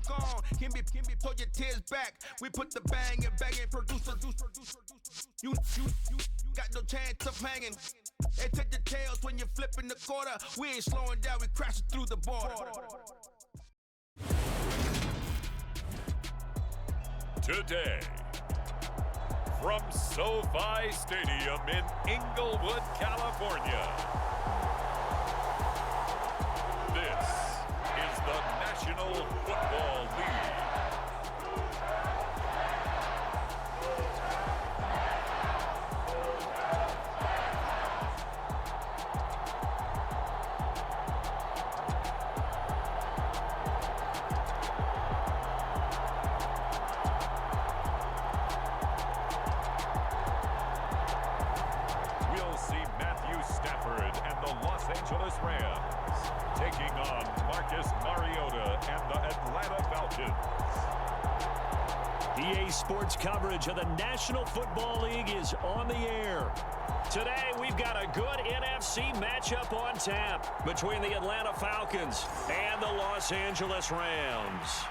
gone. Can be pull your tears back. We put the bang and produce. You got no chance of hanging. They take the tails when you're flipping the quarter. We ain't slowing down, we crashing through the border. Today, from SoFi Stadium in Inglewood, California, this is the National Football League. EA Sports coverage of the National Football League is on the air. Today, we've got a good NFC matchup on tap between the Atlanta Falcons and the Los Angeles Rams.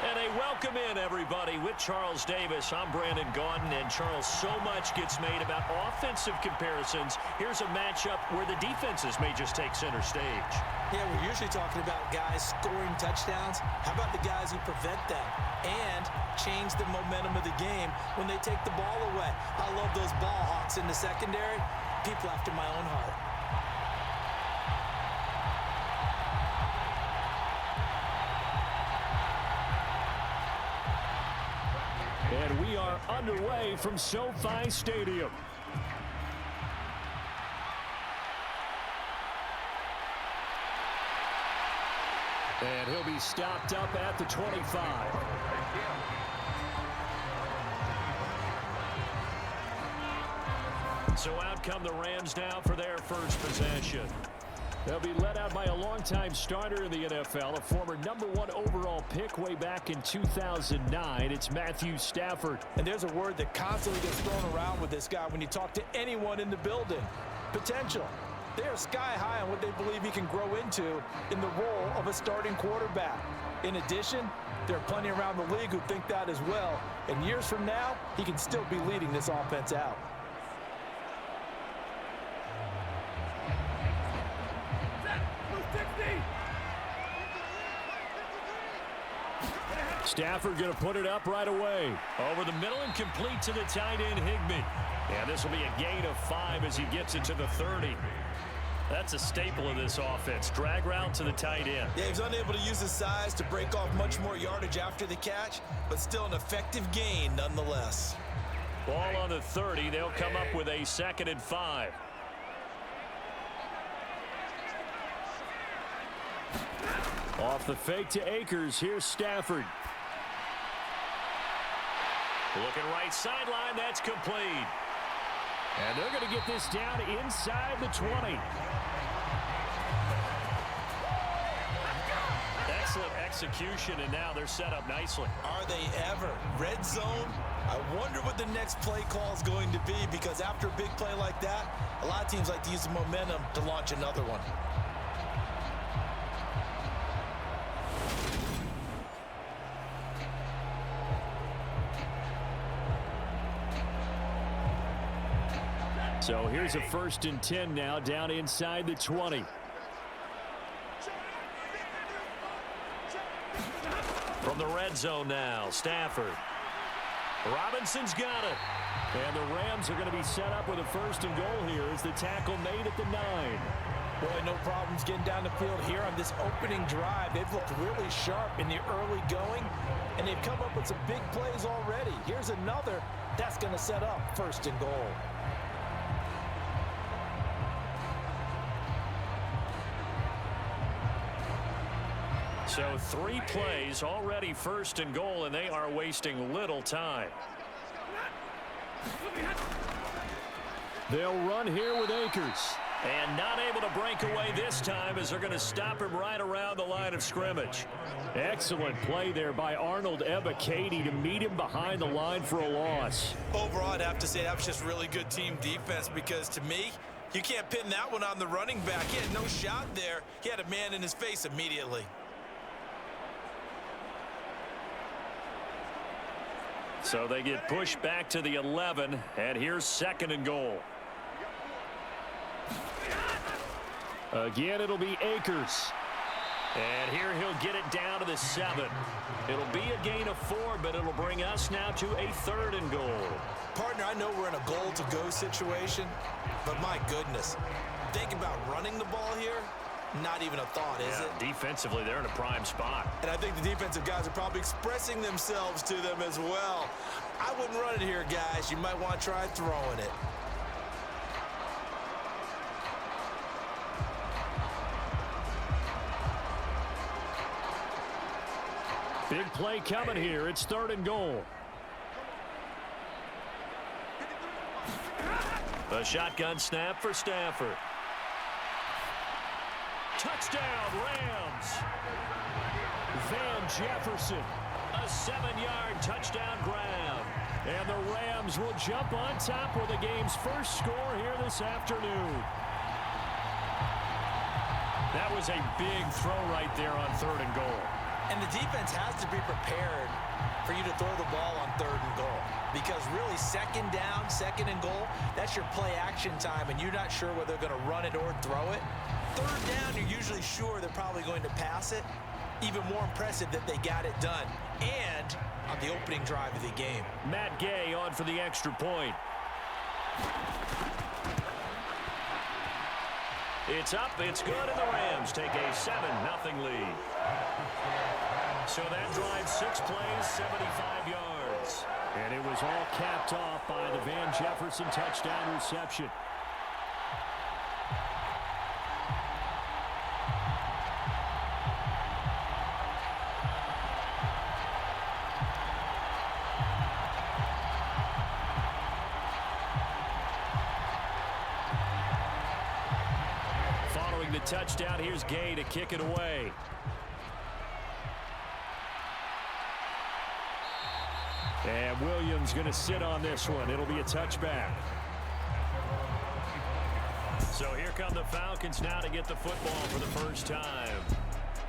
And a welcome in, everybody, with Charles Davis. I'm Brandon Gaudin, and Charles, so much gets made about offensive comparisons. Here's a matchup where the defenses may just take center stage. Yeah, we're usually talking about guys scoring touchdowns. How about the guys who prevent them and change the momentum of the game when they take the ball away? I love those ball hawks in the secondary. People after my own heart. And we are underway from SoFi Stadium. And he'll be stopped up at the 25. So out come the Rams now for their first possession. They'll be led out by a longtime starter in the NFL, a former #1 overall pick way back in 2009. It's Matthew Stafford. And there's a word that constantly gets thrown around with this guy when you talk to anyone in the building. Potential. They are sky high on what they believe he can grow into in the role of a starting quarterback. In addition, there are plenty around the league who think that as well. And years from now, he can still be leading this offense out. Stafford going to put it up right away. Over the middle and complete to the tight end, Higbee. And this will be a gain of 5 as he gets it to the 30. That's a staple of this offense. Drag route to the tight end. Yeah, he's unable to use his size to break off much more yardage after the catch, but still an effective gain nonetheless. Ball on the 30. They'll come up with a 2nd and 5. Off the fake to Akers. Here's Stafford. Looking right sideline. That's complete. And they're going to get this down inside the 20. Excellent execution, and now they're set up nicely. Are they ever? Red zone? I wonder what the next play call is going to be, because after a big play like that, a lot of teams like to use the momentum to launch another one. So here's a 1st and 10 now, down inside the 20. From the red zone now, Stafford. Robinson's got it. And the Rams are going to be set up with a 1st and goal here as the tackle made at the 9. Boy, no problems getting down the field here on this opening drive. They've looked really sharp in the early going, and they've come up with some big plays already. Here's another that's going to set up 1st and goal. So 3 plays already 1st and goal, and they are wasting little time. They'll run here with Akers. And not able to break away this time as they're going to stop him right around the line of scrimmage. Excellent play there by Arnold Ebiketie to meet him behind the line for a loss. Overall, I'd have to say that was just really good team defense, because to me, you can't pin that one on the running back. He had no shot there. He had a man in his face immediately. So they get pushed back to the 11, and here's 2nd and goal. Again, it'll be Akers. And here he'll get it down to the 7. It'll be a gain of 4, but it'll bring us now to a 3rd and goal. Partner, I know we're in a goal-to-go situation, but my goodness, think about running the ball here. Not even a thought, is it? Defensively, they're in a prime spot. And I think the defensive guys are probably expressing themselves to them as well. I wouldn't run it here, guys. You might want to try throwing it. Big play coming here. It's 3rd and goal. A shotgun snap for Stafford. Touchdown, Rams. Van Jefferson, a 7-yard touchdown grab. And the Rams will jump on top with the game's first score here this afternoon. That was a big throw right there on 3rd and goal. And the defense has to be prepared for you to throw the ball on 3rd and goal. Because really, 2nd down, 2nd and goal, that's your play action time, and you're not sure whether they're going to run it or throw it. 3rd down, you're usually sure they're probably going to pass it. Even more impressive that they got it done. And on the opening drive of the game. Matt Gay on for the extra point. It's up, it's good, and the Rams take a 7-0 lead. So that drive 6 plays, 75 yards. And it was all capped off by the Van Jefferson touchdown reception. Following the touchdown, here's Gay to kick it away. And Williams going to sit on this one. It'll be a touchback. So here come the Falcons now to get the football for the first time.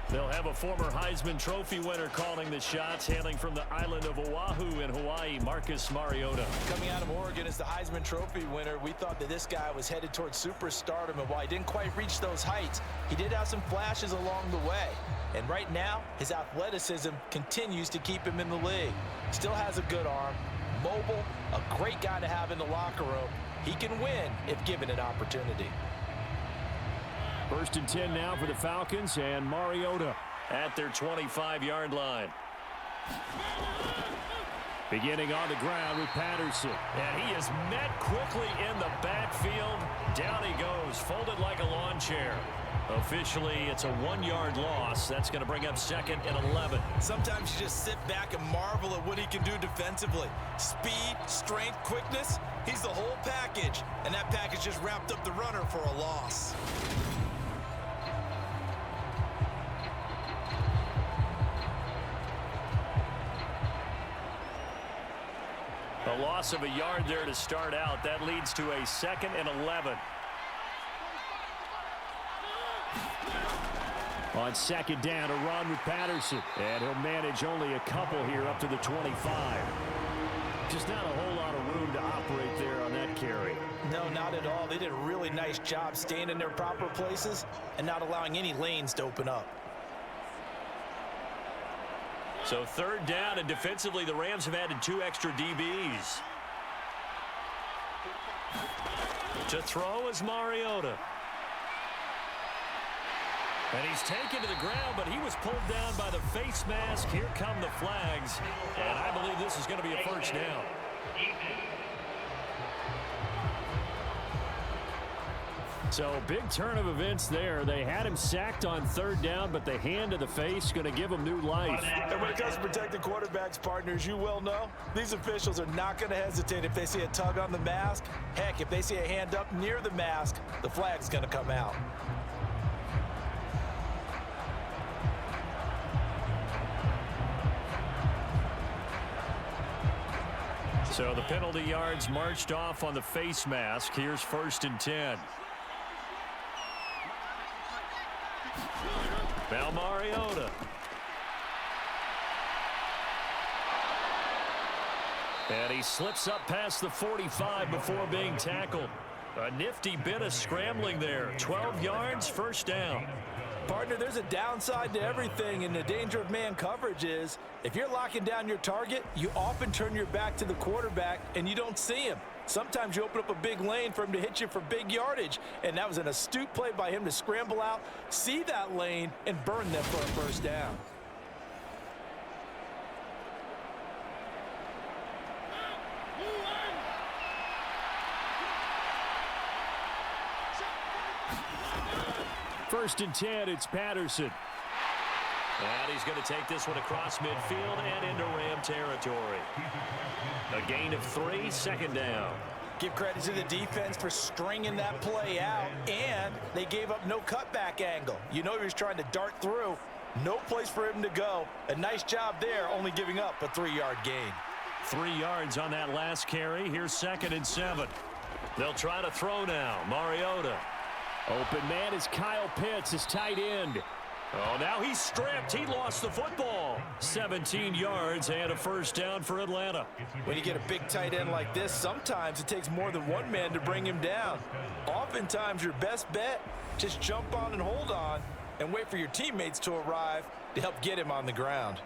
They'll have a former Heisman Trophy winner calling the shots, hailing from the island of Oahu in Hawaii, Marcus Mariota. Coming out of Oregon as the Heisman Trophy winner, we thought that this guy was headed towards superstardom, and while he didn't quite reach those heights, he did have some flashes along the way. And right now, his athleticism continues to keep him in the league. Still has a good arm, mobile, a great guy to have in the locker room. He can win if given an opportunity. 1st and 10 now for the Falcons, and Mariota at their 25-yard line. Beginning on the ground with Patterson. And he is met quickly in the backfield. Down he goes, folded like a lawn chair. Officially, it's a 1-yard loss. That's going to bring up 2nd and 11. Sometimes you just sit back and marvel at what he can do defensively. Speed, strength, quickness, he's the whole package. And that package just wrapped up the runner for a loss. A loss of a yard there to start out. That leads to a 2nd and 11. On 2nd down, a run with Patterson. And he'll manage only a couple here up to the 25. Just not a whole lot of room to operate there on that carry. No, not at all. They did a really nice job staying in their proper places and not allowing any lanes to open up. So 3rd down, and defensively, the Rams have added 2 extra DBs. To throw is Mariota. And he's taken to the ground, but he was pulled down by the face mask. Here come the flags, and I believe this is going to be a 1st down. So big turn of events there. They had him sacked on 3rd down, but the hand to the face going to give him new life. And when it comes to protecting quarterbacks, partners, you well know, these officials are not going to hesitate if they see a tug on the mask. Heck, if they see a hand up near the mask, the flag's going to come out. So the penalty yards marched off on the face mask. Here's 1st and 10. Now Mariota. And he slips up past the 45 before being tackled. A nifty bit of scrambling there. 12 yards, first down. Partner, there's a downside to everything, and the danger of man coverage is if you're locking down your target, you often turn your back to the quarterback and you don't see him. Sometimes you open up a big lane for him to hit you for big yardage, and that was an astute play by him to scramble out, see that lane, and burn them for a first down. First and 10, it's Patterson. And he's going to take this one across midfield and into Ram territory. A gain of 3, second down. Give credit to the defense for stringing that play out, and they gave up no cutback angle. You know he was trying to dart through. No place for him to go. A nice job there, only giving up a 3-yard gain. 3 yards on that last carry. Here's second and 7. They'll try to throw now. Mariota. Open man is Kyle Pitts, his tight end. Oh, now he's stripped. He lost the football. 17 yards and a first down for Atlanta. When you get a big tight end like this, sometimes it takes more than one man to bring him down. Oftentimes, your best bet, just jump on and hold on and wait for your teammates to arrive to help get him on the ground.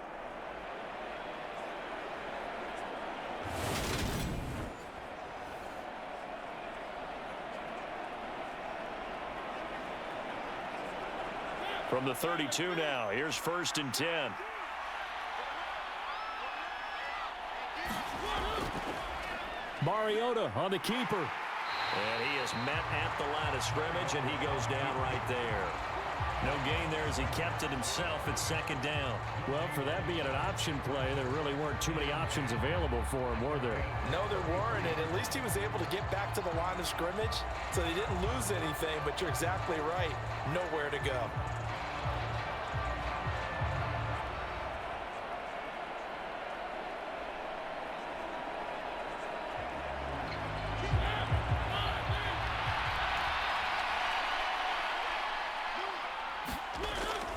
From the 32 now, here's first and 10. Mariota on the keeper. And he is met at the line of scrimmage, and he goes down right there. No gain there as he kept it himself at second down. Well, for that being an option play, there really weren't too many options available for him, were there? No, there weren't, and at least he was able to get back to the line of scrimmage, so he didn't lose anything, but you're exactly right. Nowhere to go.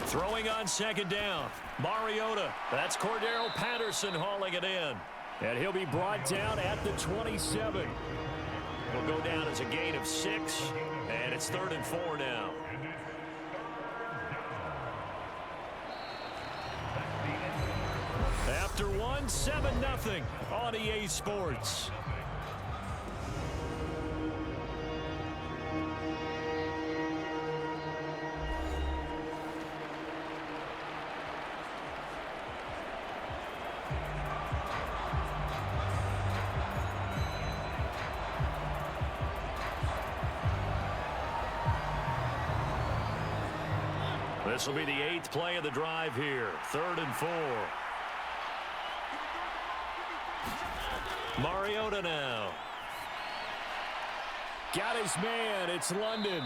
Throwing on second down, Mariota. That's Cordero Patterson hauling it in. And he'll be brought down at the 27. Will go down as a gain of 6, and it's 3rd and 4 now. After one, 7-0 on EA Sports. This will be the 8th play of the drive here. 3rd and 4. Mariota now. Got his man. It's London.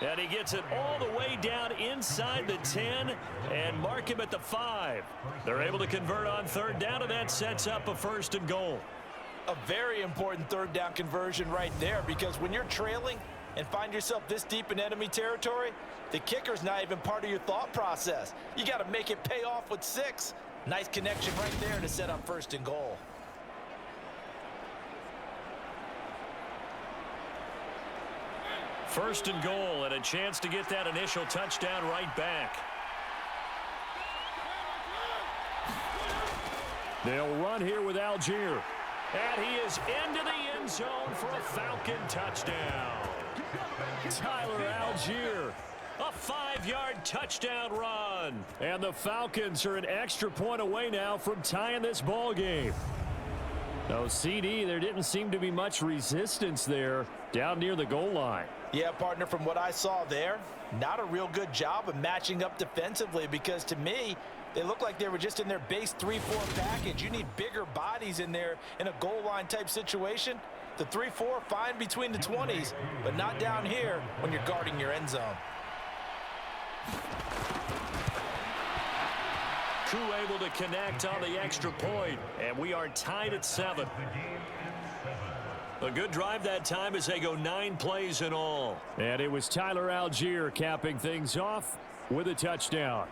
And he gets it all the way down inside the 10 and mark him at the 5. They're able to convert on 3rd down, and that sets up a 1st and goal. A very important 3rd down conversion right there, because when you're trailing and find yourself this deep in enemy territory, the kicker's not even part of your thought process. You got to make it pay off with 6. Nice connection right there to set up 1st and goal. First and goal, and a chance to get that initial touchdown right back. They'll run here with Algier. And he is into the end zone for a Falcon touchdown. Tyler Algier, a 5-yard touchdown run. And the Falcons are an extra point away now from tying this ball game. No, CD, there didn't seem to be much resistance there down near the goal line. Yeah, partner, from what I saw there, not a real good job of matching up defensively, because to me, they look like they were just in their base 3-4 package. You need bigger bodies in there in a goal line type situation. The 3-4, fine between the 20s, but not down here when you're guarding your end zone. Coup able to connect on the extra point, and we are tied at 7. A good drive that time as they go 9 plays in all. And it was Tyler Algier capping things off with a touchdown.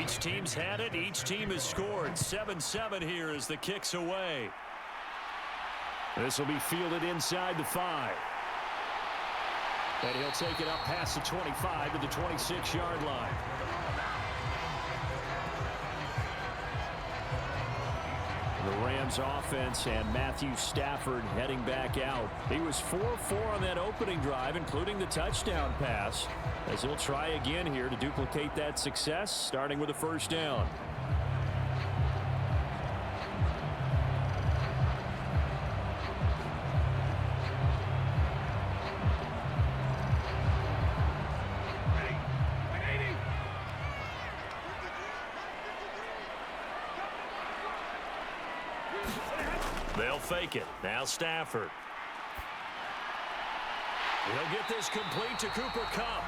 Each team's had it. Each team has scored. 7-7 here as the kick's away. This will be fielded inside the 5. And he'll take it up past the 25 to the 26-yard line. The Rams offense and Matthew Stafford heading back out. He was 4-4 on that opening drive, including the touchdown pass, as he'll try again here to duplicate that success, starting with a first down. They'll fake it. Now Stafford. He'll get this complete to Cooper Kupp.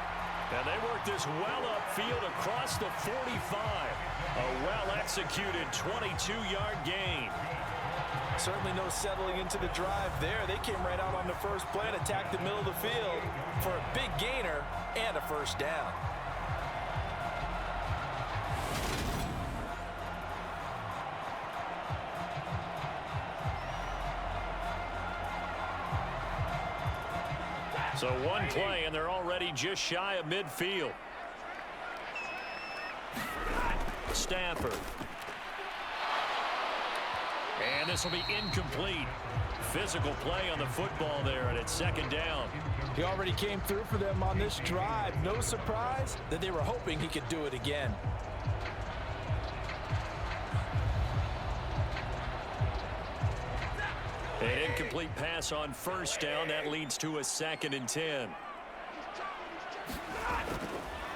And they work this well upfield across the 45. A well-executed 22-yard gain. Certainly no settling into the drive there. They came right out on the first play and attacked the middle of the field for a big gainer and a first down. So one play, and they're already just shy of midfield. Stafford. And this will be incomplete. Physical play on the football there, and it's second down. He already came through for them on this drive. No surprise that they were hoping he could do it again. An incomplete pass on first down. That leads to a 2nd and 10.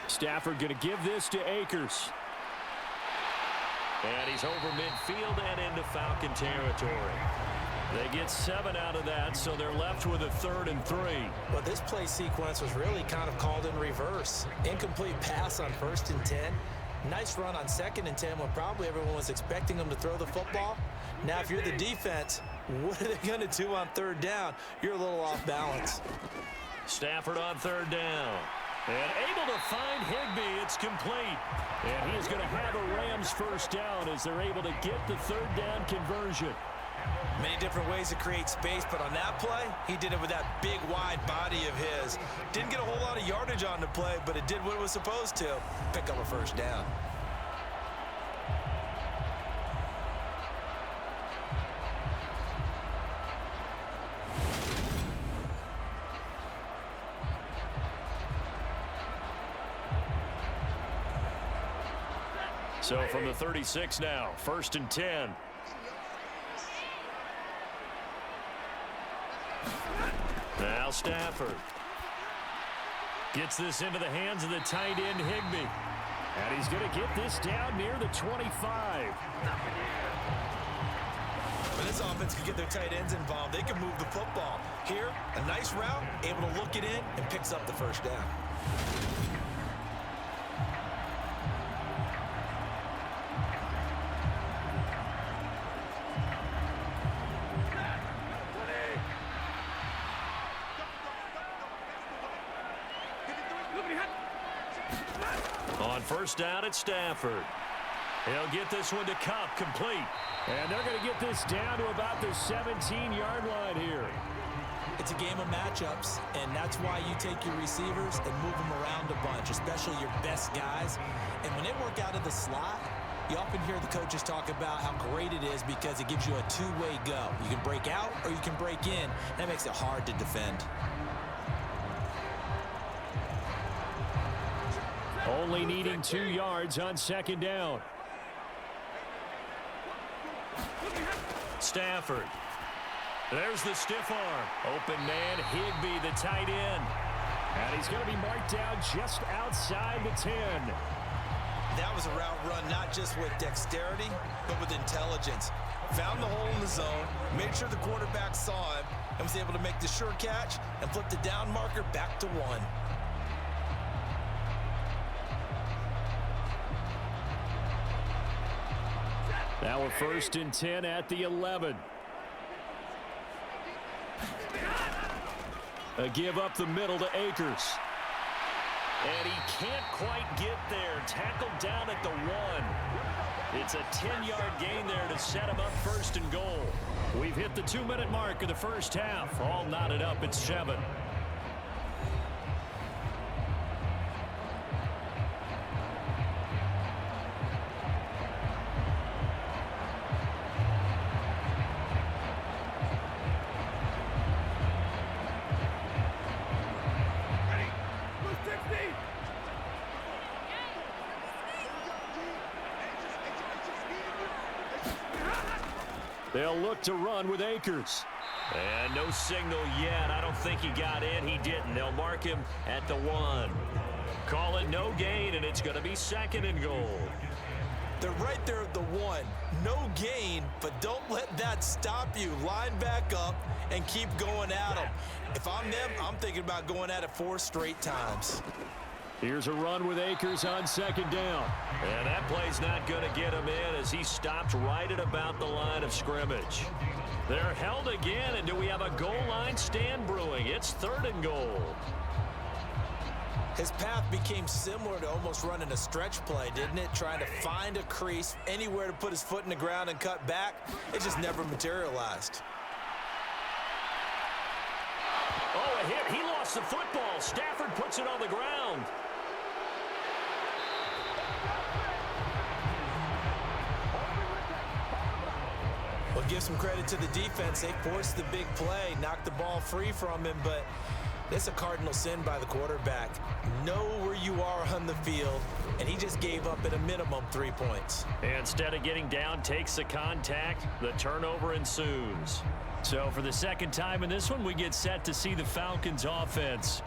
Stafford going to give this to Akers. And he's over midfield and into Falcon territory. They get 7 out of that, so they're left with a 3rd and 3. Well, this play sequence was really kind of called in reverse. Incomplete pass on 1st and 10. Nice run on 2nd and 10 when probably everyone was expecting them to throw the football. Now, if you're the defense, what are they going to do on 3rd down? You're a little off balance. Stafford on 3rd down. And able to find Higbee. It's complete. And he is going to have a Rams first down as they're able to get the 3rd down conversion. Many different ways to create space, but on that play, he did it with that big, wide body of his. Didn't get a whole lot of yardage on the play, but it did what it was supposed to. Pick up a first down. So from the 36 now, 1st and 10. Now Stafford gets this into the hands of the tight end Higbee. And he's going to get this down near the 25. When this offense can get their tight ends involved, they can move the football. Here, a nice route, able to look it in, and picks up the first down. On first down at Stafford. He'll get this one to Kupp, complete. And they're going to get this down to about the 17-yard line here. It's a game of matchups, and that's why you take your receivers and move them around a bunch, especially your best guys. And when they work out of the slot, you often hear the coaches talk about how great it is because it gives you a two-way go. You can break out or you can break in. That makes it hard to defend. Only needing 2 yards on second down. Stafford. There's the stiff arm. Open man, Higbee, the tight end. And he's going to be marked down just outside the 10. That was a route run not just with dexterity, but with intelligence. Found the hole in the zone, made sure the quarterback saw him, and was able to make the sure catch and flip the down marker back to 1. Now a 1st and 10 at the 11. A give up the middle to Akers. And he can't quite get there. Tackled down at the 1. It's a 10-yard gain there to set him up first and goal. We've hit the 2-minute mark of the first half. All knotted up at 7. They'll look to run with Akers. And no signal yet. I don't think he got in. He didn't. They'll mark him at the 1. Call it no gain, and it's going to be second and goal. They're right there at the 1. No gain, but don't let that stop you. Line back up and keep going at them. If I'm them, I'm thinking about going at it 4 straight times. Here's a run with Akers on second down. And that play's not going to get him in as he stopped right at about the line of scrimmage. They're held again, and do we have a goal line stand brewing? It's third and goal. His path became similar to almost running a stretch play, didn't it? Trying to find a crease, anywhere to put his foot in the ground and cut back. It just never materialized. Oh, a hit. He lost the football. Stafford puts it on the ground. Well, give some credit to the defense. They forced the big play, knocked the ball free from him, but it's a cardinal sin by the quarterback. Know where you are on the field, and he just gave up at a minimum 3 points. Instead of getting down, takes the contact. The turnover ensues. So for the second time in this one, we get set to see the Falcons offense.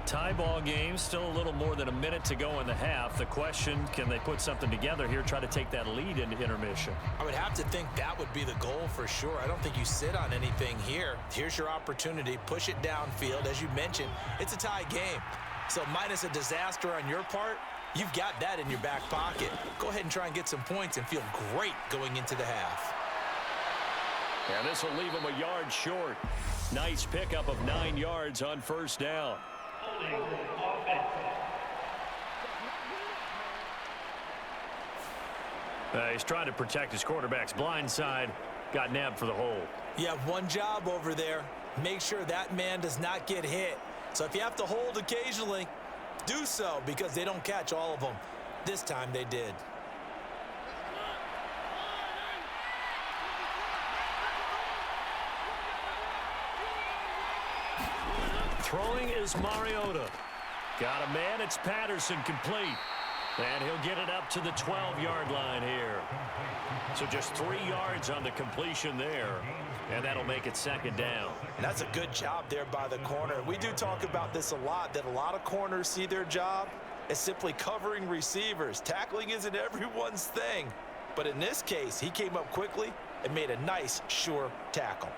Tie ball game, still a little more than a minute to go in the half. The question, can they put something together here, try to take that lead into intermission? I would have to think that would be the goal for sure. I don't think you sit on anything here. Here's your opportunity. Push it downfield. As you mentioned, it's a tie game. So minus a disaster on your part, you've got that in your back pocket. Go ahead and try and get some points and feel great going into the half. And this will leave him a yard short. Nice pickup of 9 yards on first down. He's trying to protect his quarterback's blind side. Got nabbed for the hold. You have one job over there. Make sure that man does not get hit. So if you have to hold occasionally, do so, because they don't catch all of them. This time they did. Throwing is Mariota. Got a man, it's Patterson, complete. And he'll get it up to the 12-yard line here. So just 3 yards on the completion there. And that'll make it second down. That's a good job there by the corner. We do talk about this a lot, that a lot of corners see their job as simply covering receivers. Tackling isn't everyone's thing. But in this case, he came up quickly and made a nice, sure tackle.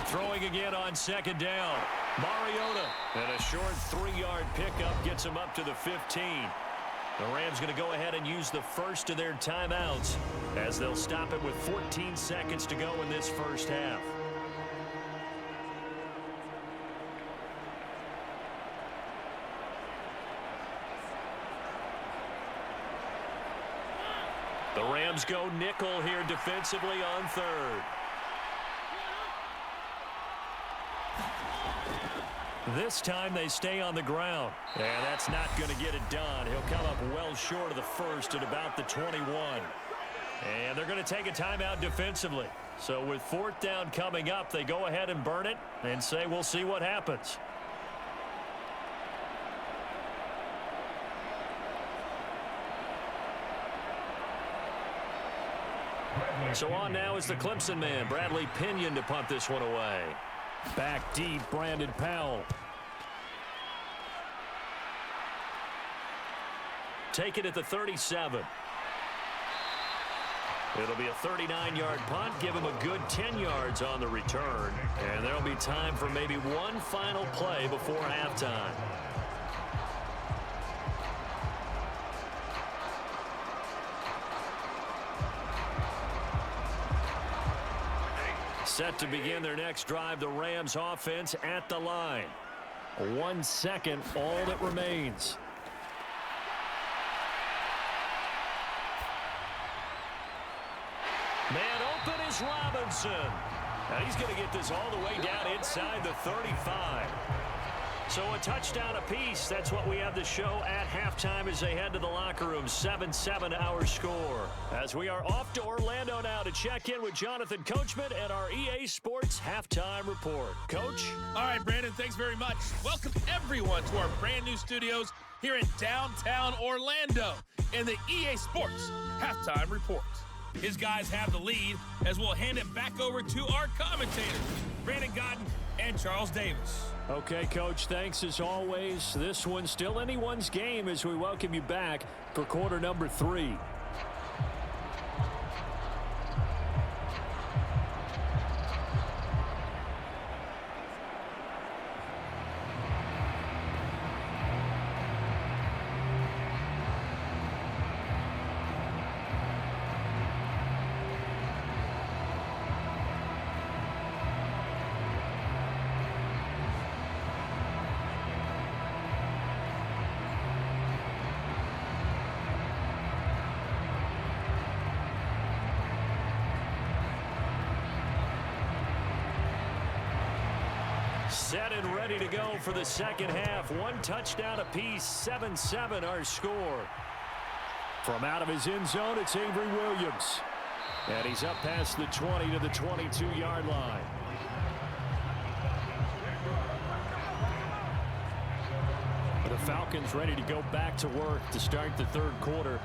Throwing again on second down. Mariota. And a short 3-yard pickup gets him up to the 15. The Rams going to go ahead and use the first of their timeouts as they'll stop it with 14 seconds to go in this first half. The Rams go nickel here defensively on third. This time they stay on the ground. And that's not going to get it done. He'll come up well short of the first at about the 21. And they're going to take a timeout defensively. So with fourth down coming up, they go ahead and burn it and say, we'll see what happens. So on now is the Clemson man, Bradley Pinion, to punt this one away. Back deep, Brandon Powell. Take it at the 37. It'll be a 39-yard punt. Give him a good 10 yards on the return. And there'll be time for maybe one final play before halftime. Set to begin their next drive, the Rams offense at the line. 1 second, all that remains. Man open is Robinson. And he's going to get this all the way down inside the 35. So a touchdown apiece. That's what we have to show at halftime as they head to the locker room. 7-7 our score. As we are off to Orlando now to check in with Jonathan Coachman and our EA Sports Halftime Report. Coach? All right, Brandon, thanks very much. Welcome everyone to our brand new studios here in downtown Orlando in the EA Sports Halftime Report. His guys have the lead as we'll hand it back over to our commentators, Brandon Godden and Charles Davis. Okay, Coach, thanks as always. This one's still anyone's game as we welcome you back for quarter number 3. Set and ready to go for the second half. 1 touchdown apiece, 7-7 our score. From out of his end zone, it's Avery Williams. And he's up past the 20 to the 22-yard line. The Falcons ready to go back to work to start the third quarter.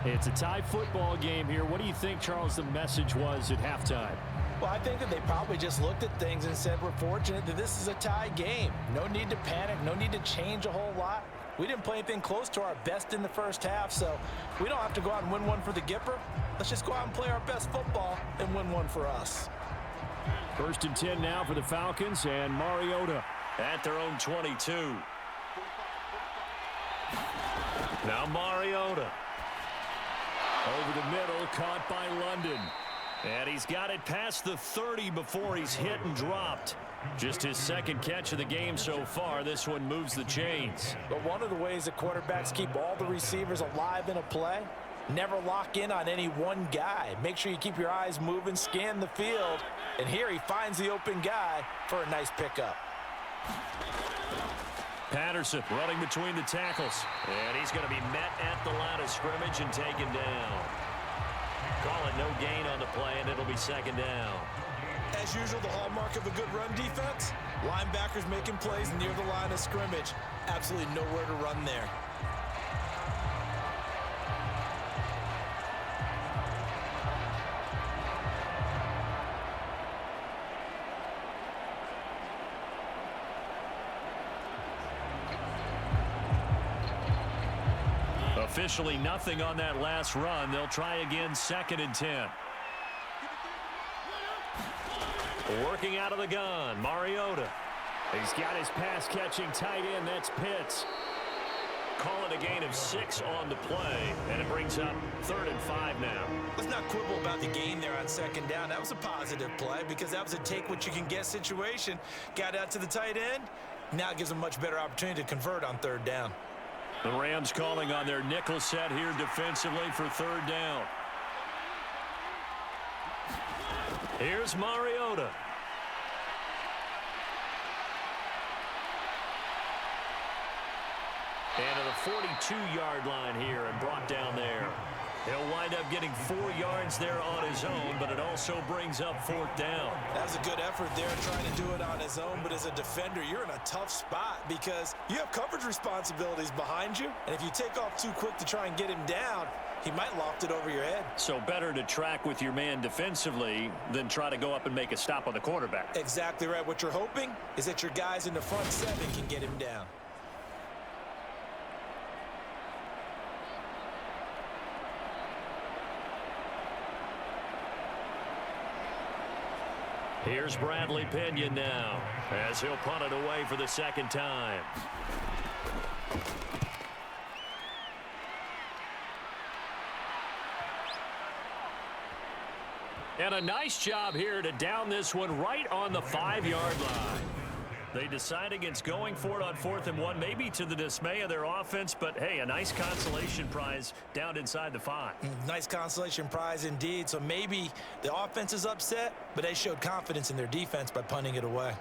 It's a tie football game here. What do you think, Charles, the message was at halftime? Well, I think that they probably just looked at things and said, we're fortunate that this is a tie game. No need to panic, no need to change a whole lot. We didn't play anything close to our best in the first half, so we don't have to go out and win one for the Gipper. Let's just go out and play our best football and win one for us. 1st and 10 now for the Falcons, and Mariota at their own 22. Now Mariota. Over the middle, caught by London. And he's got it past the 30 before he's hit and dropped. Just his second catch of the game so far. This one moves the chains. But one of the ways that quarterbacks keep all the receivers alive in a play, never lock in on any one guy. Make sure you keep your eyes moving, scan the field. And here he finds the open guy for a nice pickup. Patterson running between the tackles. And he's going to be met at the line of scrimmage and taken down. Call it no gain on the play, and it'll be second down. As usual, the hallmark of a good run defense, linebackers making plays near the line of scrimmage. Absolutely nowhere to run there. Officially nothing on that last run. They'll try again, 2nd and 10. Working out of the gun, Mariota. He's got his pass-catching tight end. That's Pitts. Call it a gain of 6 on the play, and it brings up 3rd and 5 now. Let's not quibble about the gain there on 2nd down. That was a positive play because that was a take-what-you-can-get situation. Got out to the tight end. Now it gives them a much better opportunity to convert on 3rd down. The Rams calling on their nickel set here defensively for 3rd down. Here's Mariota. And to the 42-yard line here and brought down there. He'll wind up getting 4 yards there on his own, but it also brings up 4th down. That was a good effort there trying to do it on his own, but as a defender, you're in a tough spot because you have coverage responsibilities behind you, and if you take off too quick to try and get him down, he might loft it over your head. So better to track with your man defensively than try to go up and make a stop on the quarterback. Exactly right. What you're hoping is that your guys in the front 7 can get him down. Here's Bradley Pinion now as he'll punt it away for the 2nd time. And a nice job here to down this one right on the 5-yard line. They decide against going for it on 4th and 1, maybe to the dismay of their offense, but hey, a nice consolation prize down inside the 5. Nice consolation prize indeed. So maybe the offense is upset, but they showed confidence in their defense by punting it away.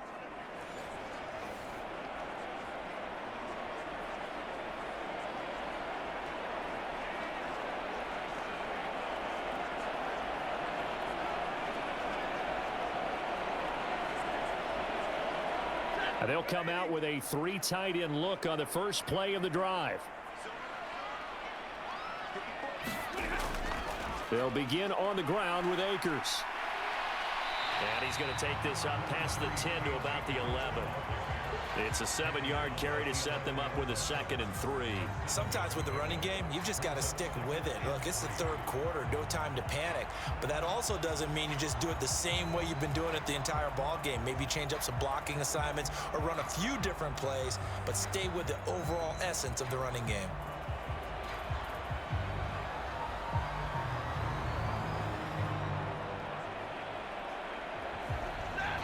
They'll come out with a 3 tight end look on the first play of the drive. They'll begin on the ground with Akers. And he's going to take this up past the 10 to about the 11. It's a 7-yard carry to set them up with a 2nd and 3. Sometimes with the running game, you've just got to stick with it. Look, it's the 3rd quarter, no time to panic. But that also doesn't mean you just do it the same way you've been doing it the entire ball game. Maybe change up some blocking assignments or run a few different plays, but stay with the overall essence of the running game.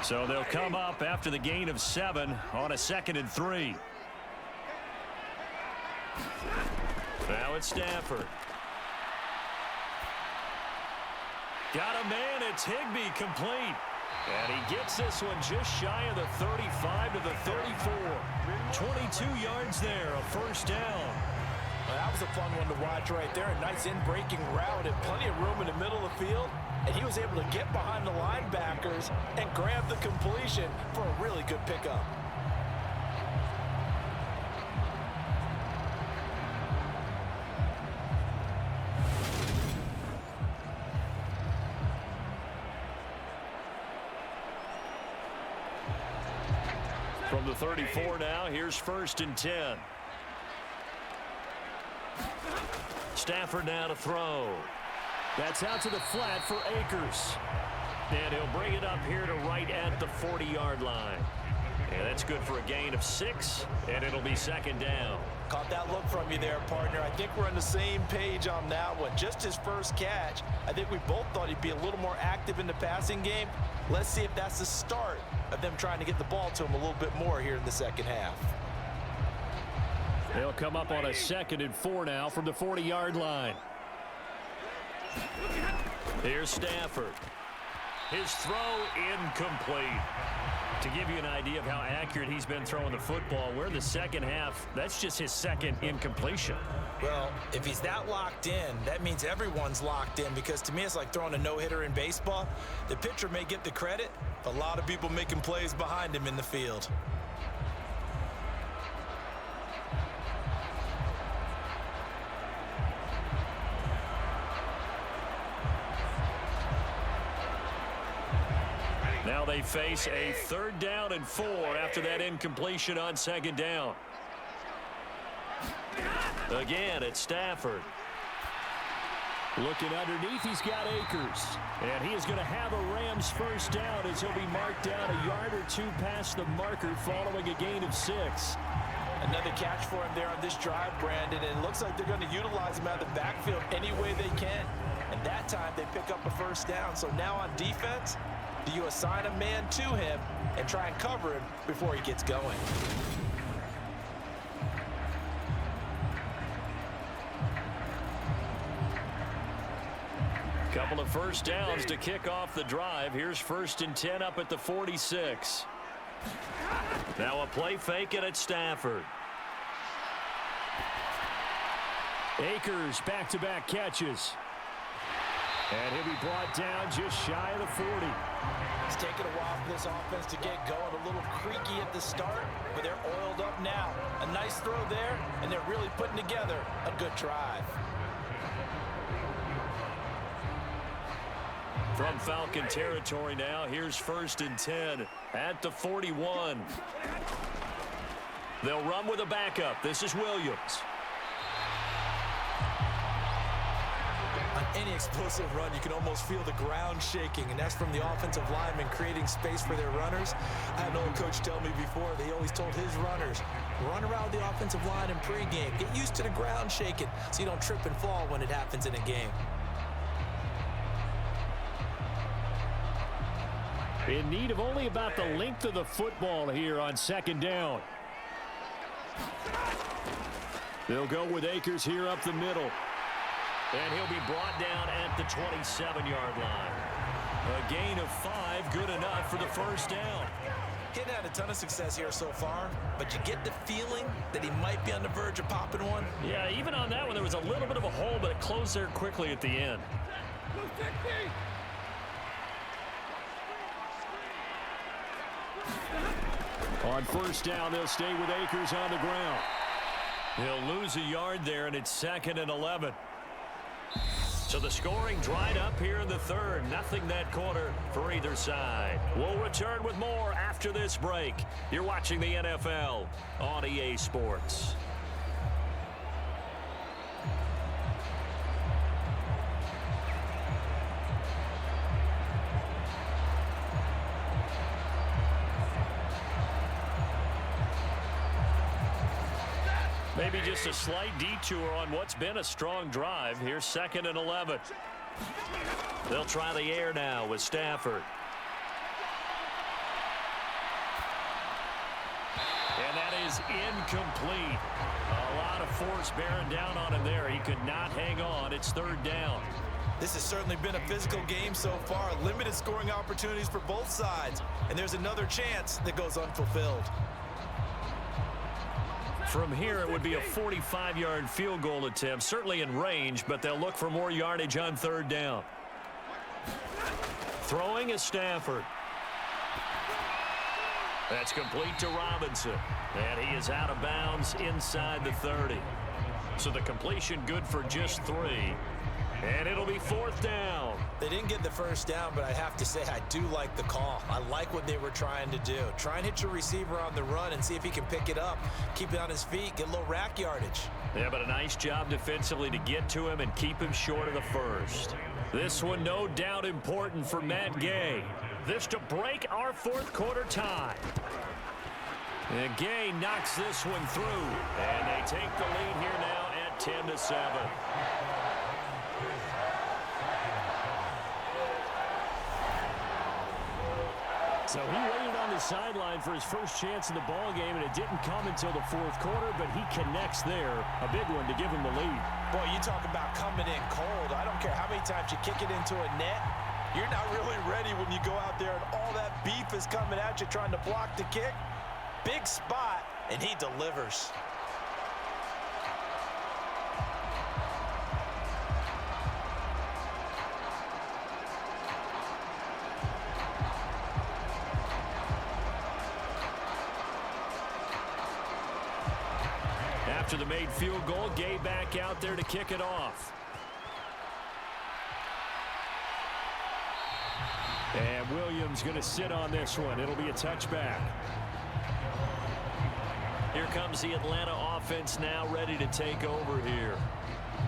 So they'll come up after the gain of 7 on a 2nd and 3. Now it's Stafford. Got a man, it's Higbee, complete. And he gets this one just shy of the 35 to the 34. 22 yards there, a first down. Well, that was a fun one to watch right there. A nice in-breaking route and plenty of room in the middle of the field. And he was able to get behind the linebackers and grab the completion for a really good pickup. From the 34 now, here's 1st and 10. Stafford now to throw. That's out to the flat for Akers. And he'll bring it up here to right at the 40-yard line. And that's good for a gain of 6, and it'll be 2nd down. Caught that look from you there, partner. I think we're on the same page on that one. Just his first catch, I think we both thought he'd be a little more active in the passing game. Let's see if that's the start of them trying to get the ball to him a little bit more here in the second half. They'll come up on a 2nd and 4 now from the 40-yard line. Here's Stafford. His throw incomplete. To give you an idea of how accurate he's been throwing the football, we're in the second half. That's just his 2nd incompletion. Well, if he's that locked in, that means everyone's locked in, because to me it's like throwing a no-hitter in baseball. The pitcher may get the credit, but a lot of people making plays behind him in the field. Now they face a 3rd down and 4 after that incompletion on 2nd down. Again, it's Stafford. Looking underneath, he's got Akers. And he is going to have a Rams first down as he'll be marked down a yard or 2 past the marker following a gain of 6. Another catch for him there on this drive, Brandon. And it looks like they're going to utilize him out of the backfield any way they can. And that time they pick up a first down. So now on defense, do you assign a man to him and try and cover him before he gets going? Couple of first downs to kick off the drive. Here's 1st and 10 up at the 46. Now a play fake, and it's Stafford. Akers back-to-back catches. And he'll be brought down just shy of the 40. It's taken a while for this offense to get going. A little creaky at the start, but they're oiled up now. A nice throw there, and they're really putting together a good drive. From Falcon territory now, here's 1st and 10 at the 41. They'll run with a backup. This is Williams. On any explosive run, you can almost feel the ground shaking, and that's from the offensive linemen creating space for their runners. I had an old coach tell me before, they always told his runners, run around the offensive line in pregame. Get used to the ground shaking so you don't trip and fall when it happens in a game. In need of only about the length of the football here on second down. They'll go with Akers here up the middle. And he'll be brought down at the 27-yard line. A gain of 5, good enough for the first down. He hadn't had a ton of success here so far, but you get the feeling that he might be on the verge of popping one. Yeah, even on that one, there was a little bit of a hole, but it closed there quickly at the end. On first down, they'll stay with Akers on the ground. He'll lose a yard there, and it's 2nd and 11. So the scoring dried up here in the third. Nothing that quarter for either side. We'll return with more after this break. You're watching the NFL on EA Sports. Maybe just a slight detour on what's been a strong drive. Here's 2nd and 11. They'll try the air now with Stafford. And that is incomplete. A lot of force bearing down on him there. He could not hang on. It's 3rd down. This has certainly been a physical game so far. Limited scoring opportunities for both sides. And there's another chance that goes unfulfilled. From here, it would be a 45-yard field goal attempt, certainly in range, but they'll look for more yardage on 3rd down. Throwing is Stafford. That's complete to Robinson, and he is out of bounds inside the 30. So the completion good for just 3, and it'll be 4th down. They didn't get the first down, but I have to say I do like the call. I like what they were trying to do. Try and hit your receiver on the run and see if he can pick it up. Keep it on his feet, get a little rack yardage. Yeah, but a nice job defensively to get to him and keep him short of the first. This one no doubt important for Matt Gay. This to break our 4th quarter tie. And Gay knocks this one through. And they take the lead here now at 10-7. So he waited on the sideline for his first chance in the ball game, and it didn't come until the 4th quarter, but he connects there. A big one to give him the lead. Boy, you talk about coming in cold. I don't care how many times you kick it into a net. You're not really ready when you go out there and all that beef is coming at you trying to block the kick. Big spot, and he delivers. After the made field goal, Gay back out there to kick it off. And Williams going to sit on this one. It'll be a touchback. Here comes the Atlanta offense now ready to take over here.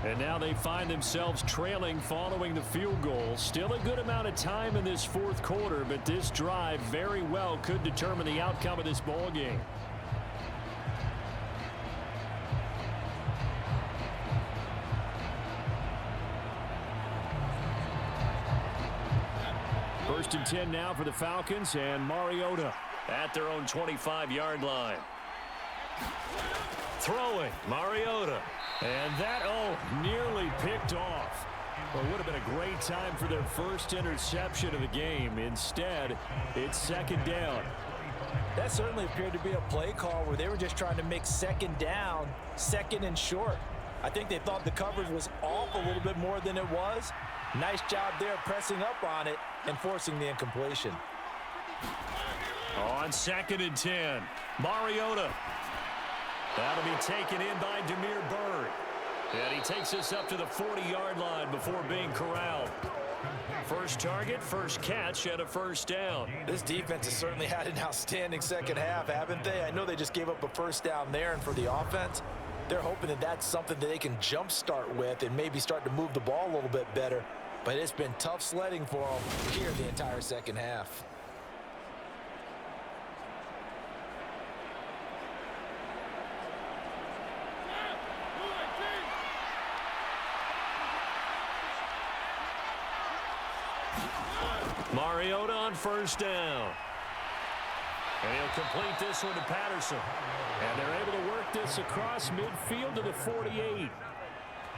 And now they find themselves trailing following the field goal. Still a good amount of time in this 4th quarter, but this drive very well could determine the outcome of this ball game. First and 10 now for the Falcons, and Mariota at their own 25-yard line. Throwing, Mariota. And that, nearly picked off. Well, it would have been a great time for their first interception of the game. Instead, it's 2nd down. That certainly appeared to be a play call where they were just trying to make 2nd down, 2nd and short. I think they thought the coverage was off a little bit more than it was. Nice job there pressing up on it and forcing the incompletion. On 2nd and 10, Mariota. That'll be taken in by Demir Bird. And he takes us up to the 40-yard line before being corralled. First target, first catch, and a first down. This defense has certainly had an outstanding second half, haven't they? I know they just gave up a first down there, and for the offense, they're hoping that that's something that they can jumpstart with and maybe start to move the ball a little bit better. But it's been tough sledding for them here the entire second half. Mariota on first down. And he'll complete this one to Patterson. And they're able to work this across midfield to the 48.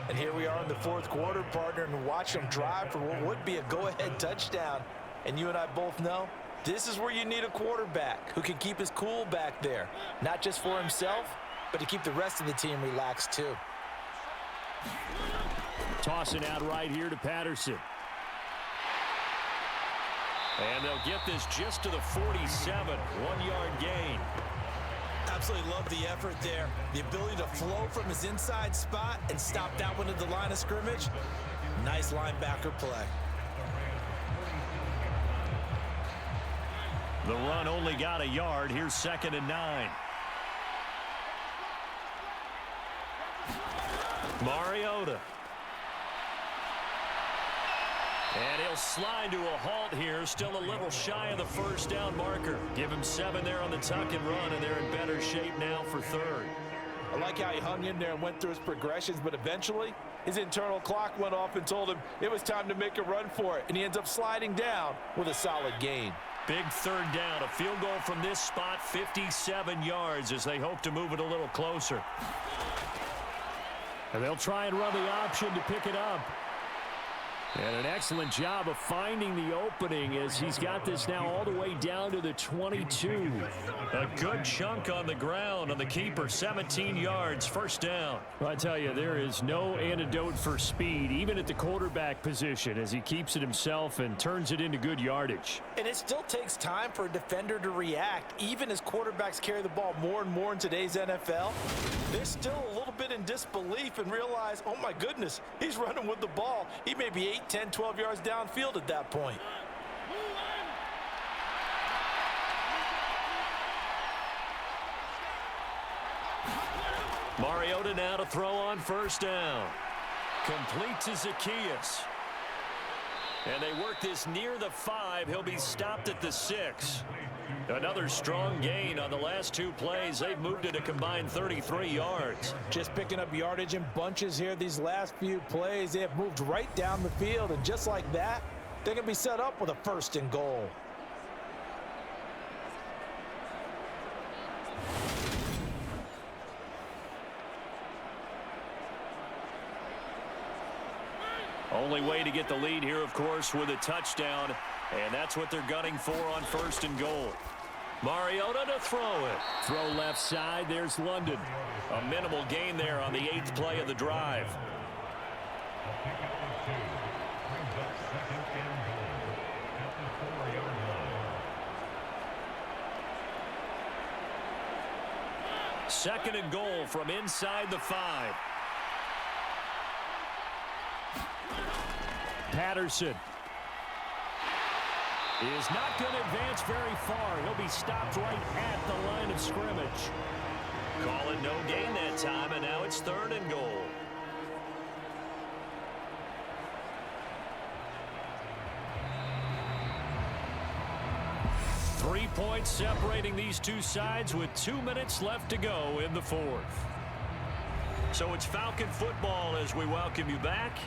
And here we are in the fourth quarter, partner, and watch them drive for what would be a go-ahead touchdown. And you and I both know this is where you need a quarterback who can keep his cool back there, not just for himself, but to keep the rest of the team relaxed too. Tossing out right here to Patterson. And they'll get this just to the 47, 1-yard gain. Absolutely love the effort there. The ability to flow from his inside spot and stop that one at the line of scrimmage. Nice linebacker play. The run only got a yard. Here's 2nd and 9. Mariota. And he'll slide to a halt here. Still a little shy of the first down marker. Give him 7 there on the tuck and run, and they're in better shape now for 3rd. I like how he hung in there and went through his progressions, but eventually his internal clock went off and told him it was time to make a run for it, and he ends up sliding down with a solid gain. Big 3rd down. A field goal from this spot, 57 yards as they hope to move it a little closer. And they'll try and run the option to pick it up. And an excellent job of finding the opening as he's got this now all the way down to the 22. A good chunk on the ground on the keeper, 17 yards, first down. Well, I tell you, there is no antidote for speed, even at the quarterback position, as he keeps it himself and turns it into good yardage. And it still takes time for a defender to react, even as quarterbacks carry the ball more and more in today's NFL. They're still a little bit in disbelief and realize, oh my goodness, he's running with the ball. He may be 8, 10, 12 yards downfield at that point. Mariota now to throw on first down. Complete to Zacchaeus. And they work this near the 5. He'll be stopped at the 6. Another strong gain on the last 2 plays. They've moved it a combined 33 yards. Just picking up yardage in bunches here these last few plays. They have moved right down the field, and just like that, they're going to be set up with a 1st and goal. Only way to get the lead here, of course, with a touchdown. And that's what they're gunning for on 1st and goal. Mariota to throw it. Throw left side. There's London. A minimal gain there on the 8th play of the drive. Second and goal from inside the 5. Patterson is not going to advance very far. He'll be stopped right at the line of scrimmage. Call it no gain that time, and now it's 3rd and goal. Three points separating these two sides with 2 minutes left to go in the 4th. So it's Falcon football as we welcome you back.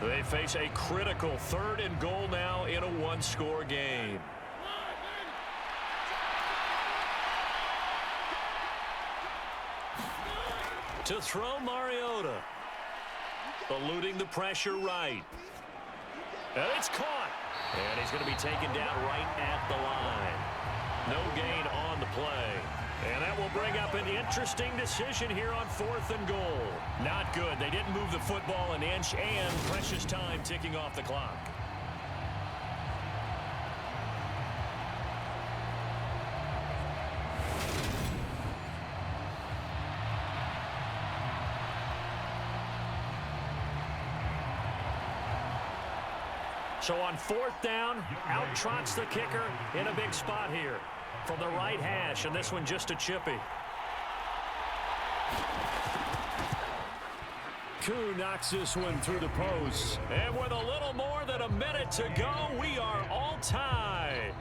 They face a critical 3rd and goal now in a 1-score game. To throw Mariota. Eluding the pressure right. And it's caught. And he's going to be taken down right at the line. No gain on the play. And that will bring up an interesting decision here on 4th and goal. Not good. They didn't move the football an inch, and precious time ticking off the clock. So on 4th down, out trots the kicker in a big spot here. From the right hash, and this one just a chippy. Koo knocks this one through the post. And with a little more than a minute to go, we are all tied.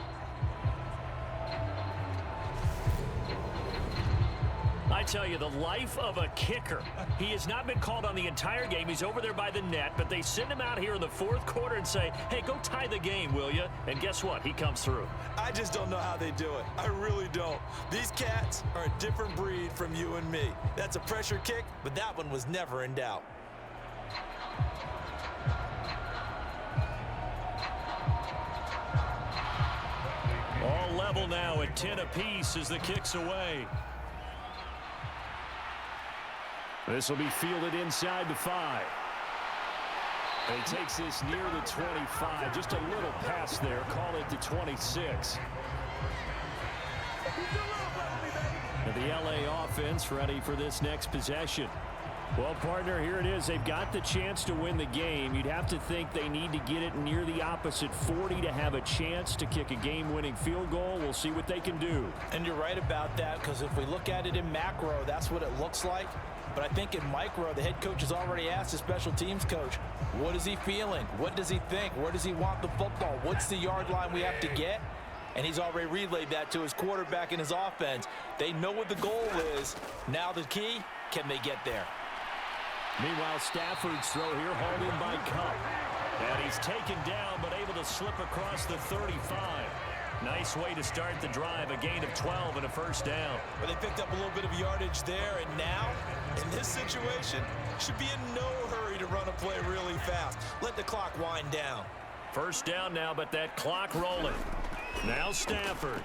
I tell you, the life of a kicker. He has not been called on the entire game. He's over there by the net, but they send him out here in the fourth quarter and say, hey, go tie the game, will you? And guess what? He comes through. I just don't know how they do it. I really don't. These cats are a different breed from you and me. That's a pressure kick, but that one was never in doubt. All level now at 10 apiece as the kick's away. This will be fielded inside the 5. He takes this near the 25. Just a little pass there. Call it the 26. And the LA offense ready for this next possession. Well, partner, here it is. They've got the chance to win the game. You'd have to think they need to get it near the opposite 40 to have a chance to kick a game-winning field goal. We'll see what they can do. And you're right about that, because if we look at it in macro, that's what it looks like. But I think in micro, the head coach has already asked the special teams coach, what is he feeling? What does he think? Where does he want the football? What's the yard line we have to get? And he's already relayed that to his quarterback and his offense. They know what the goal is. Now the key, can they get there? Meanwhile, Stafford's throw here hauled in by Cup. And he's taken down, but able to slip across the 35. Nice way to start the drive, a gain of 12 and a first down. But they picked up a little bit of yardage there, and now, in this situation, should be in no hurry to run a play really fast. Let the clock wind down. First down now, but that clock rolling. Now Stafford.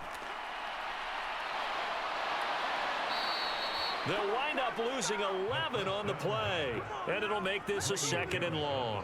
They'll wind up losing 11 on the play, and it'll make this a 2nd and long.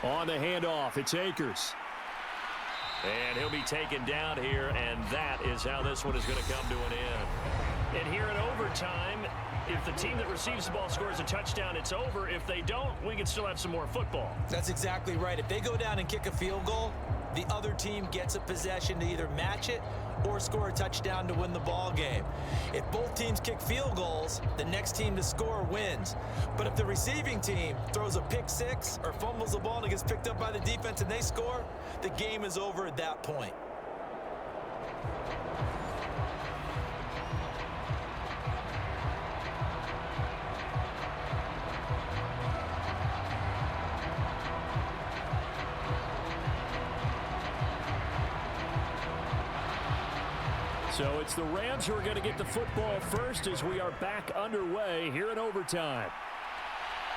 On the handoff, it's Akers. And he'll be taken down here, and that is how this one is going to come to an end. And here in overtime, if the team that receives the ball scores a touchdown, it's over. If they don't, we can still have some more football. That's exactly right. If they go down and kick a field goal, the other team gets a possession to either match it or score a touchdown to win the ball game. If both teams kick field goals, the next team to score wins. But if the receiving team throws a pick six or fumbles the ball and it gets picked up by the defense and they score, the game is over at that point. So it's the Rams who are going to get the football first as we are back underway here in overtime.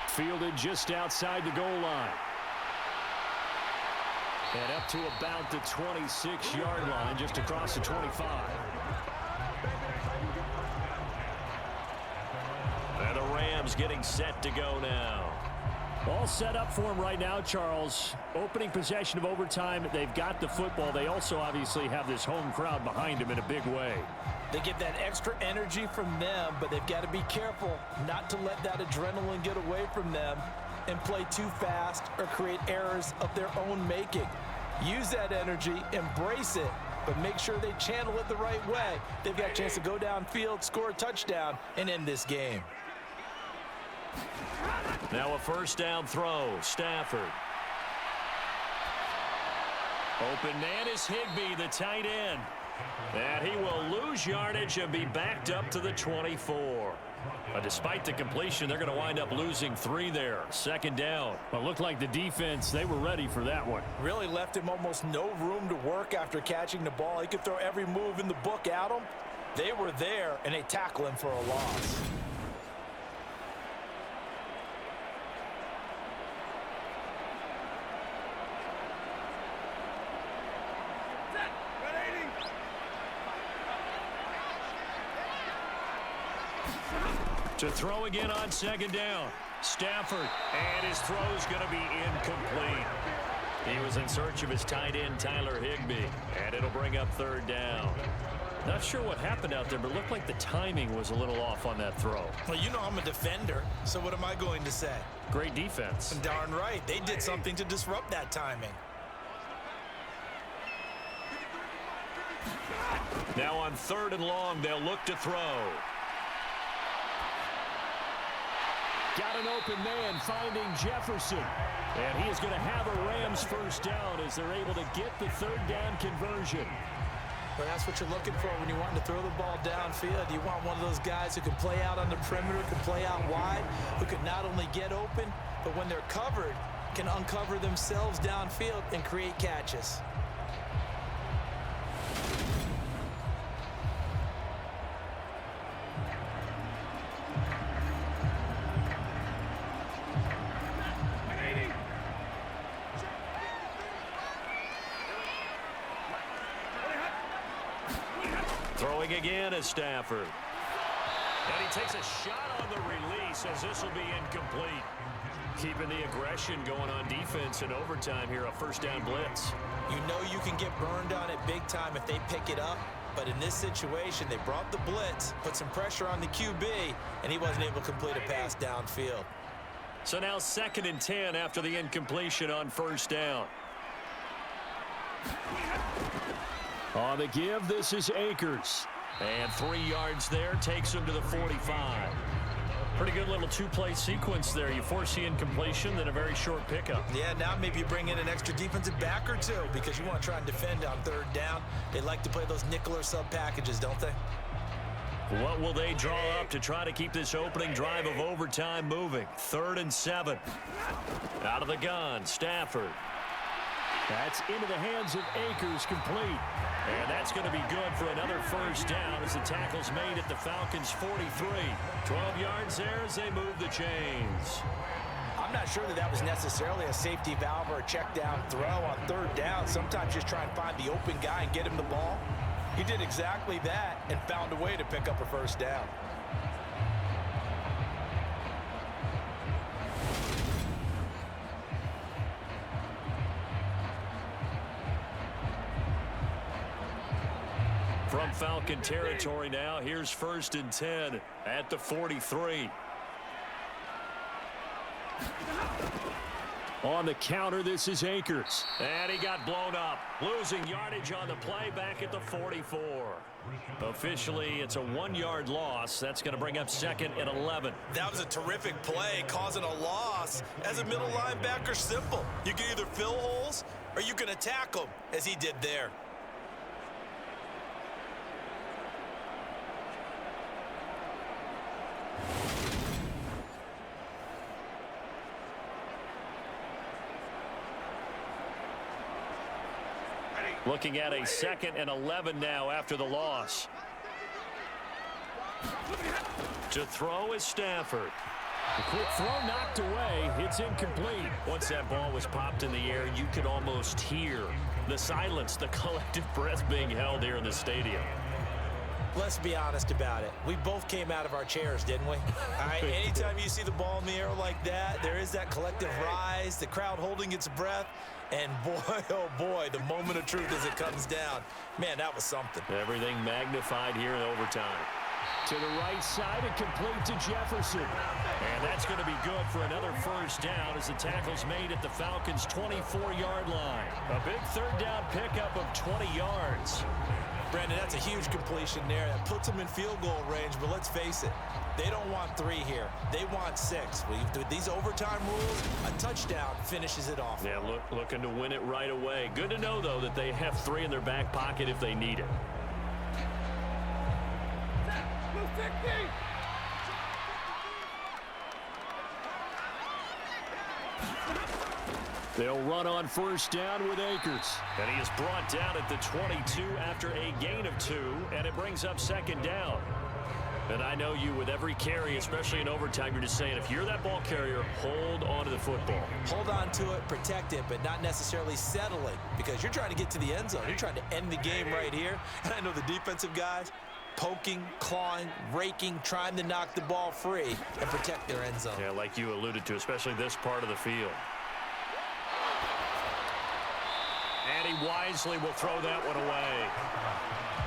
Fielded just outside the goal line. And up to about the 26-yard line, just across the 25. And the Rams getting set to go now. All set up for him right now, Charles. Opening possession of overtime. They've got the football. They also obviously have this home crowd behind them in a big way. They get that extra energy from them, but they've got to be careful not to let that adrenaline get away from them and play too fast or create errors of their own making. Use that energy, embrace it, but make sure they channel it the right way. They've got a chance to go downfield, score a touchdown, and end this game. Now a first down throw. Stafford. Open man is Higbee, the tight end. And he will lose yardage and be backed up to the 24. Despite the completion, they're going to wind up losing 3 there. Second down. Well, it looked like the defense, they were ready for that one. Really left him almost no room to work after catching the ball. He could throw every move in the book at him. They were there, and they tackle him for a loss. To throw again on second down. Stafford, and his throw's going to be incomplete. He was in search of his tight end, Tyler Higbee, and it'll bring up third down. Not sure what happened out there, but it looked like the timing was a little off on that throw. Well, you know I'm a defender, so what am I going to say? Great defense. Darn right. They did something to disrupt that timing. Now on 3rd and long, they'll look to throw. Got an open man finding Jefferson. And he is going to have a Rams first down as they're able to get the 3rd down conversion. Well, that's what you're looking for when you want to throw the ball downfield. You want one of those guys who can play out on the perimeter, can play out wide, who can not only get open, but when they're covered, can uncover themselves downfield and create catches. Throwing again is Stafford. And he takes a shot on the release as this will be incomplete. Keeping the aggression going on defense in overtime here, a first down blitz. You know you can get burned on it big time if they pick it up. But in this situation, they brought the blitz, put some pressure on the QB, and he wasn't able to complete a pass downfield. So now 2nd and 10 after the incompletion on first down. On the give, this is Akers. And 3 yards there takes him to the 45. Pretty good little two-play sequence there. You force the incompletion, then a very short pickup. Yeah, now maybe you bring in an extra defensive back or two because you want to try and defend on 3rd down. They like to play those nickel or sub packages, don't they? What will they draw up to try to keep this opening drive of overtime moving? 3rd and 7. Out of the gun, Stafford. That's into the hands of Akers, complete. And that's going to be good for another first down as the tackle's made at the Falcons' 43. 12 yards there as they move the chains. I'm not sure that was necessarily a safety valve or a check down throw on 3rd down. Sometimes just try and find the open guy and get him the ball. He did exactly that and found a way to pick up a first down. From Falcon territory now, here's 1st and 10 at the 43. On the counter, this is Akers. And he got blown up. Losing yardage on the play back at the 44. Officially, it's a 1-yard loss. That's going to bring up 2nd and 11. That was a terrific play, causing a loss. As a middle linebacker, simple. You can either fill holes or you can attack them, as he did there. Looking at a 2nd and 11 now after the loss. To throw is Stafford. The quick throw knocked away. It's incomplete. Once that ball was popped in the air, you could almost hear the silence, the collective breath being held here in the stadium. Let's be honest about it. We both came out of our chairs, didn't we? All right, anytime you see the ball in the air like that, there is that collective rise, the crowd holding its breath, and boy, oh boy, the moment of truth as it comes down. Man, that was something. Everything magnified here in overtime. To the right side and complete to Jefferson. And that's going to be good for another first down as the tackle's made at the Falcons' 24-yard line. A big 3rd down pickup of 20 yards. Brandon, that's a huge completion there. That puts them in field goal range, but let's face it, they don't want 3 here. They want 6. With these overtime rules, a touchdown finishes it off. Yeah, looking to win it right away. Good to know, though, that they have 3 in their back pocket if they need it. They'll run on first down with Akers. And he is brought down at the 22 after a gain of 2, and it brings up 2nd down. And I know you, with every carry, especially in overtime, you're just saying, if you're that ball carrier, hold on to the football. Hold on to it, protect it, but not necessarily settle it, because you're trying to get to the end zone. You're trying to end the game right here. And I know the defensive guys, poking, clawing, raking, trying to knock the ball free and protect their end zone. Yeah, like you alluded to, especially this part of the field. And he wisely will throw that one away.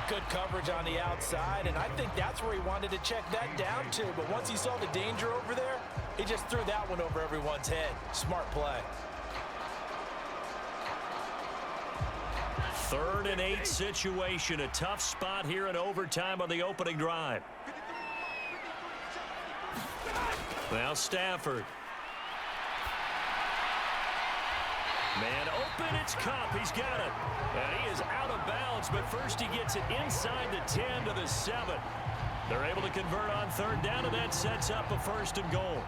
Good coverage on the outside, and I think that's where he wanted to check that down to. But once he saw the danger over there, he just threw that one over everyone's head. Smart play. 3rd and 8 situation. A tough spot here in overtime on the opening drive. Now Stafford. Man open, it's Cup. He's got it. And he is out of bounds, but first he gets it inside the 10 to the 7. They're able to convert on 3rd down, and that sets up a 1st and goal.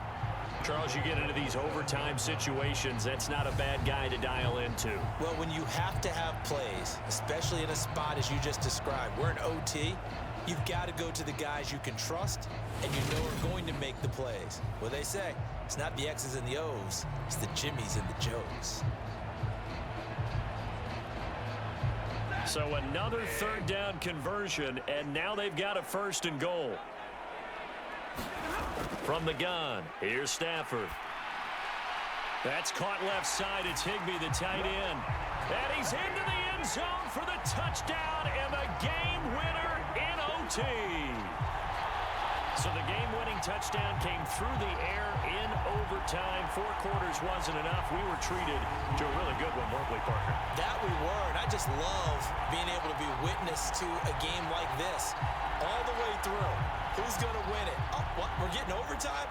Charles, you get into these overtime situations, that's not a bad guy to dial into. Well, when you have to have plays, especially in a spot as you just described, we're in OT, you've got to go to the guys you can trust and you know are going to make the plays. Well, they say, it's not the X's and the O's, it's the Jimmys and the Joes. So another 3rd down conversion, and now they've got a 1st and goal. From the gun, here's Stafford. That's caught left side. It's Higbee, the tight end. And he's into the end zone for the touchdown and the game winner in OT. So the game-winning touchdown came through the air in overtime. 4 quarters wasn't enough. We were treated to a really good one, weren't we, partner? That we were, and I just love being able to be witness to a game like this all the way through. Who's going to win it? Oh, what? We're getting overtime?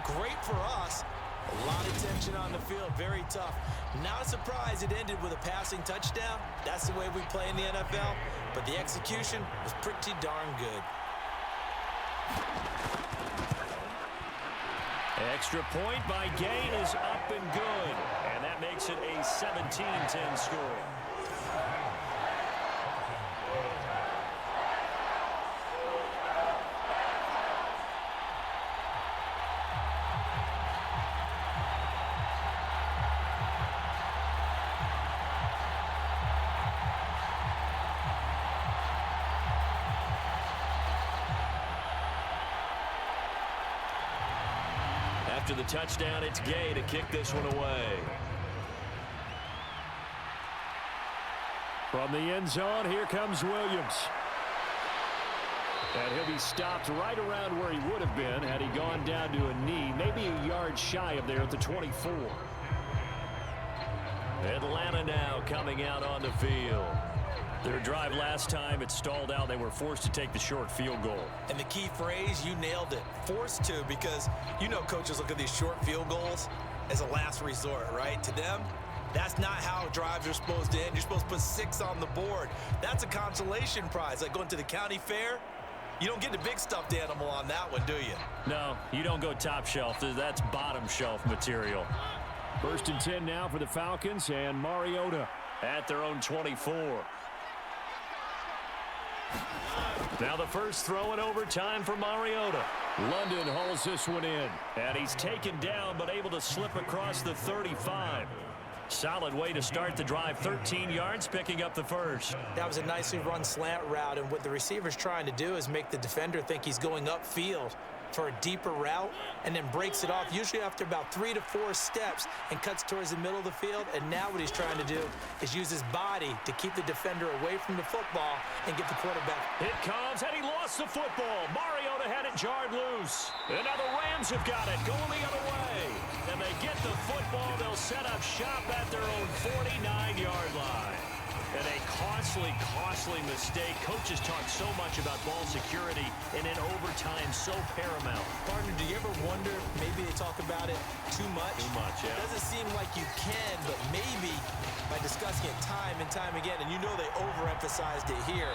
Great for us. A lot of tension on the field. Very tough. Not a surprise it ended with a passing touchdown. That's the way we play in the NFL. But the execution was pretty darn good. Extra point by Gain is up and good. And that makes it a 17-10 score. After the touchdown, it's Gay to kick this one away. From the end zone, here comes Williams. And he'll be stopped right around where he would have been had he gone down to a knee, maybe a yard shy of there at the 24. Atlanta now coming out on the field. Their drive last time, it stalled out. They were forced to take the short field goal. And the key phrase, you nailed it. Forced to, because you know coaches look at these short field goals as a last resort, right? To them, that's not how drives are supposed to end. You're supposed to put 6 on the board. That's a consolation prize. Like going to the county fair, you don't get the big stuffed animal on that one, do you? No, you don't go top shelf. That's bottom shelf material. 1st and 10 now for the Falcons, and Mariota at their own 24. Now the first throw in overtime for Mariota. London hauls this one in. And he's taken down but able to slip across the 35. Solid way to start the drive. 13 yards, picking up the first. That was a nicely run slant route, and what the receiver's trying to do is make the defender think he's going upfield for a deeper route and then breaks it off, usually after about 3 to 4 steps, and cuts towards the middle of the field. And now what he's trying to do is use his body to keep the defender away from the football and get the quarterback. It comes, and he lost the football. Mariota had it jarred loose. And now the Rams have got it, going the other way. And they get the football. They'll set up shop at their own 49-yard line. And a costly mistake. Coaches talk so much about ball security, and in overtime, so paramount. Partner, do you ever wonder, maybe they talk about it too much? Too much, yeah. It doesn't seem like you can, but maybe by discussing it time and time again, and you know they overemphasized it here,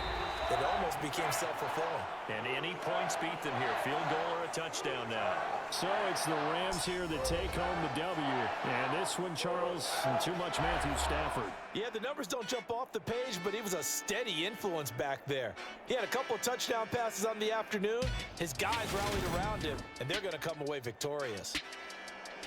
it almost became self-fulfilling. And any points beat them here. Field goal or a touchdown now. So it's the Rams here that take home the W. And this one, Charles, too much Matthew Stafford. Yeah, the numbers don't jump off the page, but he was a steady influence back there. He had a couple of touchdown passes on the afternoon. His guys rallied around him, and they're going to come away victorious.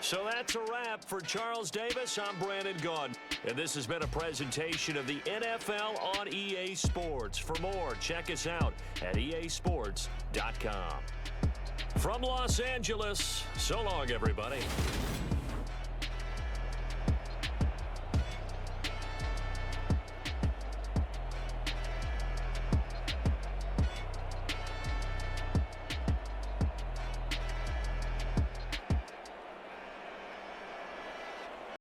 So that's a wrap for Charles Davis. I'm Brandon Gaudin, and this has been a presentation of the NFL on EA Sports. For more, check us out at easports.com. From Los Angeles, so long, everybody.